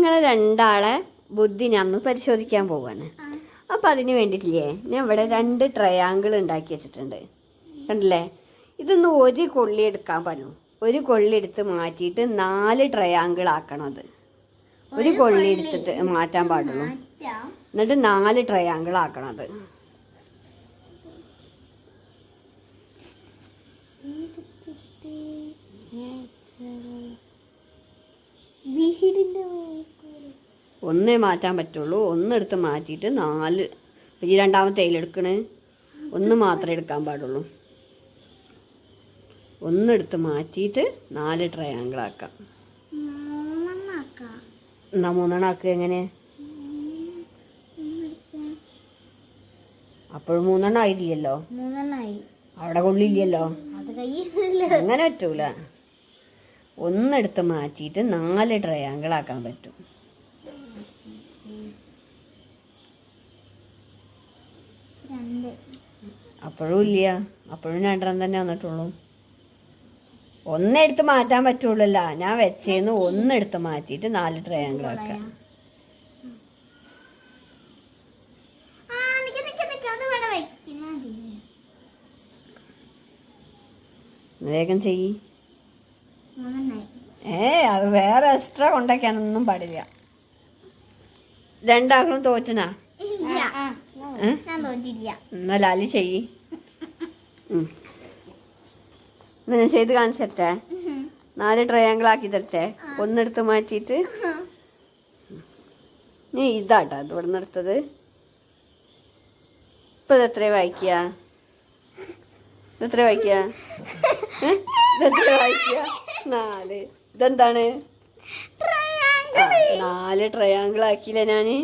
നിങ്ങളെ രണ്ടാളെ ബുദ്ധി ഞാൻ ഒന്ന് പരിശോധിക്കാൻ പോവാണ്. അപ്പം അതിന് വേണ്ടിയിട്ടില്ലേ, ഞാൻ ഇവിടെ 2 ട്രയാങ്കിൾ ഉണ്ടാക്കി വെച്ചിട്ടുണ്ട്. കണ്ടില്ലേ? ഇതൊന്ന് ഒരു കൊള്ളി എടുക്കാൻ പറഞ്ഞു. ഒരു കൊള്ളി എടുത്ത് മാറ്റിയിട്ട് 4 ട്രയാങ്കിൾ ആക്കണം. അത് ഒരു കൊള്ളി എടുത്തിട്ട് മാറ്റാൻ പാടുള്ളൂ. എന്നിട്ട് 4 ട്രയാങ്കിൾ ആക്കണം. അത് ഒന്നേ മാറ്റാൻ പറ്റുള്ളൂ. ഒന്നെടുത്ത് മാറ്റിയിട്ട് 4. ഈ രണ്ടാമത്തെ തേയിലെടുക്കണേ, ഒന്ന് മാത്രമേ എടുക്കാൻ പാടുള്ളൂ. ഒന്നെടുത്ത് മാറ്റിയിട്ട് 4 ട്രയാങ്കിൾ ആക്കാം. എന്നാ 3 ആക്കുക. എങ്ങനെ? അപ്പോഴും 3 ആയില്ലല്ലോ. അവിടെ കൊള്ളില്ലല്ലോ. അങ്ങനെ പറ്റൂല. ഒന്നെടുത്ത് മാറ്റിയിട്ട് 4 ട്രയാങ്കിൾ ആക്കാൻ പറ്റും. അപ്പോഴും ഇല്ല. അപ്പോഴും 2 തന്നെ വന്നിട്ടുള്ളൂ. ഒന്നെടുത്ത് മാറ്റാൻ പറ്റുള്ളൂല്ലോ. ഞാൻ വെച്ചേന്ന് ഒന്നെടുത്ത് മാറ്റിയിട്ട് 4 ട്രയാങ്കിൾ ആക്കാം. വേഗം ചെയ്യ്. അത് വേറെ എക്സ്ട്രാ കൊണ്ടേക്കാനൊന്നും പാടില്ല. 2 ആളും തോറ്റനാ? എന്നാ ലാലി ചെയ്യ്. ഞാൻ ചെയ്ത് കാണിച്ചു തരട്ടെ. 4 ട്രയാങ്കിൾ ആക്കി തരട്ടെ. ഒന്നെടുത്ത് മാറ്റിയിട്ട്. നീ ഇതാട്ടോ അത് ഇവിടെ നിന്നെടുത്തത്. ഇപ്പൊ ഇതെത്ര വായിക്കുക? ഇതെത്ര വായിക്കുക? ഇതെത്ര വായിക്കുക? 4. ഇതെന്താണ്? 4 ട്രയാങ്കിൾ ആക്കിയില്ലേ ഞാന്?